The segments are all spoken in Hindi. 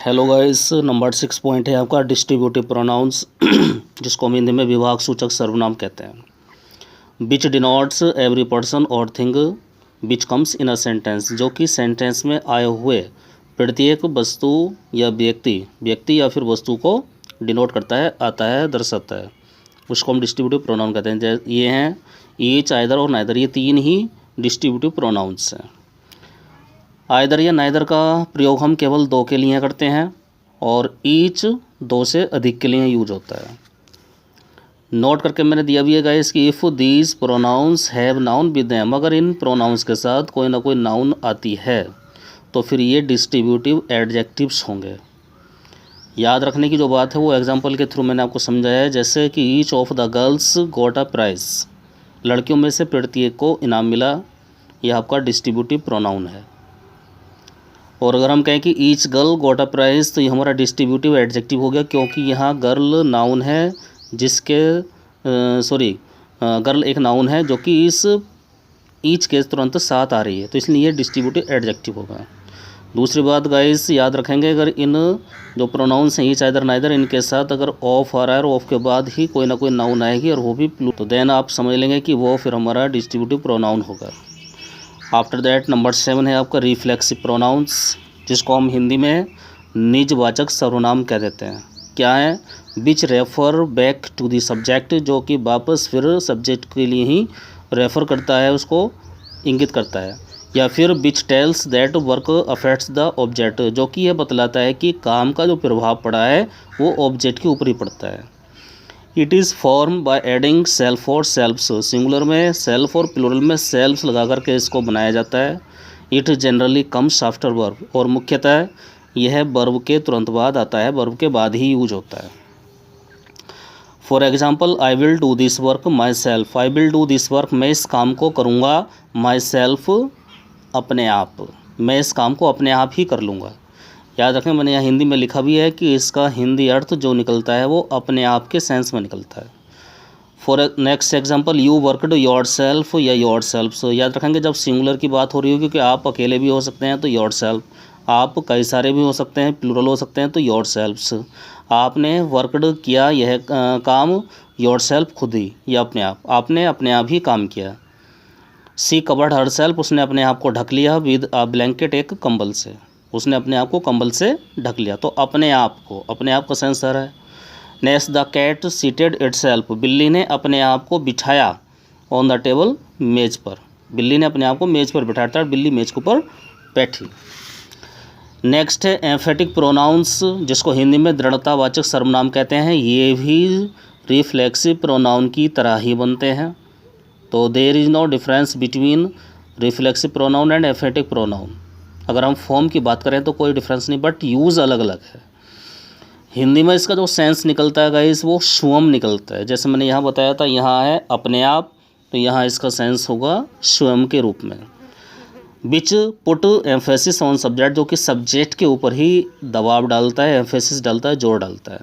हेलो गाइस, नंबर 6 पॉइंट है आपका डिस्ट्रीब्यूटिव प्रोनाउंस जिसको हम हिंदी में विभाग सूचक सर्वनाम कहते हैं। विच डिनोट्स एवरी पर्सन और thing which comes in a sentence, जो कि सेंटेंस में आए हुए प्रत्येक वस्तु या व्यक्ति या फिर वस्तु को डिनोट करता है, आता है, दर्शाता है, उसको हम डिस्ट्रीब्यूटिव प्रोनाउन कहते हैं। ये हैं ईच, आइदर और नाइदर, ये तीन ही डिस्ट्रीब्यूटिव प्रोनाउंस हैं। आइदर या नाइदर का प्रयोग हम केवल दो के लिए करते हैं और ईच दो से अधिक के लिए यूज होता है। नोट करके मैंने दिया भी है गाइस कि if these pronouns have noun with them, अगर इन प्रोनाउंस के साथ कोई ना कोई नाउन आती है तो फिर ये डिस्ट्रीब्यूटिव एडजेक्टिव्स होंगे। याद रखने की जो बात है वो एग्जांपल के थ्रू मैंने आपको समझाया है, जैसे कि each of the girls got a prize, लड़कियों में से प्रत्येक को इनाम मिला, यह आपका डिस्ट्रीब्यूटिव प्रोनाउन है। और अगर हम कहें कि each girl got a prize, तो ये हमारा डिस्ट्रीब्यूटिव एडजेक्टिव हो गया, क्योंकि यहाँ गर्ल नाउन है जिसके गर्ल एक नाउन है जो कि इस ईच के तुरंत साथ आ रही है, तो इसलिए ये डिस्ट्रीब्यूटिव एडजेक्टिव होगा। दूसरी बात गाइस याद रखेंगे, अगर इन जो प्रोनाउंस हैं ईच, आइदर, नाइदर, इनके साथ अगर ऑफ आ रहा है और ऑफ के बाद ही कोई ना कोई नाउन आएगी और वो भी तो देन आप समझ लेंगे कि वो फिर हमारा डिस्ट्रीब्यूटिव प्रोनाउन होगा। आफ्टर दैट नंबर 7 है आपका रिफ्लेक्सिव प्रोनाउंस, जिसको हम हिंदी में निजवाचक सर्वनाम कह देते हैं। क्या है? Which refer back to the subject, जो कि वापस फिर सब्जेक्ट के लिए ही रेफ़र करता है, उसको इंगित करता है। या फिर which tells that work affects the object, जो कि यह बतलाता है कि काम का जो प्रभाव पड़ा है वो ऑब्जेक्ट के ऊपर ही पड़ता है। It is form by adding self और सेल्फ्स, सिंगुलर में सेल्फ और प्लूरल में सेल्फ्स लगा करके इसको बनाया जाता है। It generally comes after verb, और मुख्यतः यह वर्ब के तुरंत बाद आता है, वर्ब के बाद ही यूज होता है। For example, I will do this work my self, I will do this work, मैं इस काम को करूँगा, माई सेल्फ अपने आप, मैं इस काम को अपने आप ही कर लूँगा। याद रखें, मैंने यहाँ हिंदी में लिखा भी है कि इसका हिंदी अर्थ जो निकलता है वो अपने आप के सेंस में निकलता है। For next example, you worked your self या योर सेल्फ्स, याद रखेंगे जब सिंगुलर की बात हो रही हो, क्योंकि आप अकेले भी हो सकते हैं तो योर सेल्फ, आप कई सारे भी हो सकते हैं, प्लूरल हो सकते हैं तो योर सेल्फ्स। आपने वर्कड किया यह काम, योर सेल्फ खुद ही या अपने आप, आपने अपने आप ही काम किया। सी कवर्ड हर सेल्फ, उसने अपने आप को ढक लिया, विद अ ब्लैंकेट, एक कंबल से, उसने अपने आप को कंबल से ढक लिया, तो अपने आप को, अपने आप का सेंस आ रहा है। Next, the cat seated itself, बिल्ली ने अपने आप को बिठाया, ऑन द टेबल, मेज पर, बिल्ली ने अपने आप को मेज पर बिठाया था, बिल्ली मेज के ऊपर बैठी। नेक्स्ट है एम्फेटिक प्रोनाउंस, जिसको हिंदी में दृढ़तावाचक सर्वनाम कहते हैं। ये भी रिफ्लेक्सिव प्रोनाउन की तरह ही बनते हैं, तो there is no difference between reflexive pronoun and emphatic pronoun. अगर हम फॉर्म की बात करें तो कोई डिफरेंस नहीं, बट यूज़ अलग अलग है। हिंदी में इसका जो सेंस निकलता है गाइस वो स्वयं निकलता है, जैसे मैंने यहाँ बताया था, यहाँ है अपने आप, तो यहाँ इसका सेंस होगा स्वयं के रूप में। Which put emphasis on subject, जो कि सब्जेक्ट के ऊपर ही दबाव डालता है, एम्फेसिस डालता है, जोर डालता है।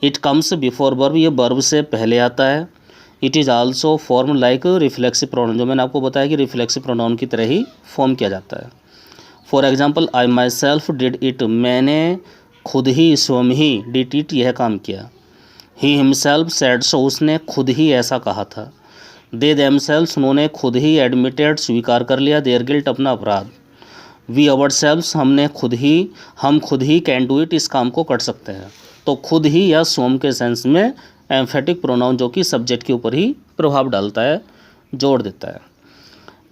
इट कम्स बिफोर वर्ब, ये वर्ब से पहले आता है। It is also form like reflexive pronoun, जो मैंने आपको बताया कि रिफ्लेक्सिव प्रोनाउन की तरह ही फॉर्म किया जाता है। For example, I my self did it, मैंने खुद ही, स्वयं ही, डिड इट, यह काम किया। ही हिमसेल्फ सेड सो, उसने खुद ही ऐसा कहा था। दे देमसेल्व्स, उन्होंने खुद ही, एडमिटेड, स्वीकार कर लिया, देयर गिल्ट, अपना अपराध। वी अवरसेल्व्स, हम खुद ही, कैन डू इट, इस काम को कर सकते हैं। तो खुद ही या स्वयं के सेंस में एम्फेटिक प्रोनाउन, जो कि सब्जेक्ट के ऊपर ही प्रभाव डालता है, जोड़ देता है।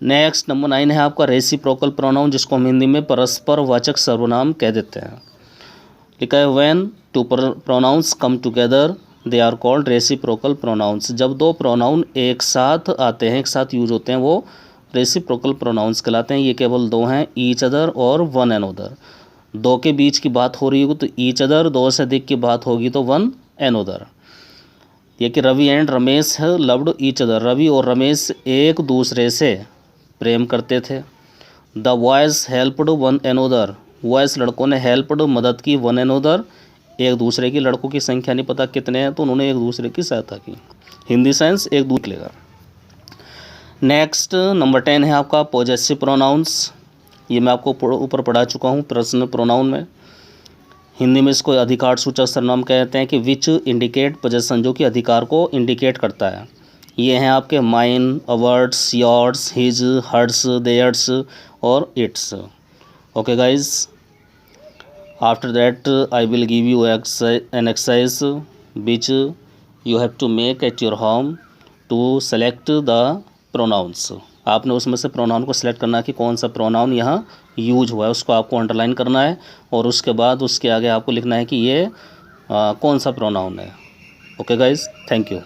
नेक्स्ट नंबर 9 है आपका रेसिप्रोकल प्रोनाउन, जिसको हम हिंदी में परस्पर वाचक सर्वनाम कह देते हैं। लिखा है when two pronouns come together they are called reciprocal pronouns, जब दो प्रोनाउन एक साथ आते हैं, एक साथ यूज होते हैं, वो रेसिप्रोकल प्रोनाउंस कहलाते हैं। ये केवल दो हैं, ईच अदर और वन एनोदर। दो के बीच की बात हो रही होगी तो ईच अदर, दो से अधिक की बात होगी तो वन एनोदर। ये कि Ravi and Ramesh loved each other, Ravi और रमेश एक दूसरे से प्रेम करते थे। The boys helped one another, boys लड़कों ने हेल्प्ड, मदद की, वन एनोदर, एक दूसरे की, लड़कों की संख्या नहीं पता कितने हैं तो उन्होंने एक दूसरे की सहायता की। हिंदी सेंस एक दूसरे लेगा। नेक्स्ट नंबर 10 है आपका पॉजेसिव प्रोनाउंस, ये मैं आपको ऊपर पढ़ा चुका हूँ प्रश्न प्रोनाउन में। हिंदी में इसको अधिकार सूचक सर्वनाम कहते हैं कि विच इंडिकेट पोजेसन, जो कि अधिकार को इंडिकेट करता है। ये हैं आपके mine, ours, yours, his, hers, theirs और its. Okay guys, after that I will give you an exercise which you have to make at your home to select the pronouns. आपने उसमें से प्रोनाउन को सिलेक्ट करना है कि कौन सा प्रोनाउन यहाँ यूज हुआ है, उसको आपको अंडरलाइन करना है और उसके बाद उसके आगे आपको लिखना है कि ये कौन सा प्रोनाउन है। Okay guys, thank you.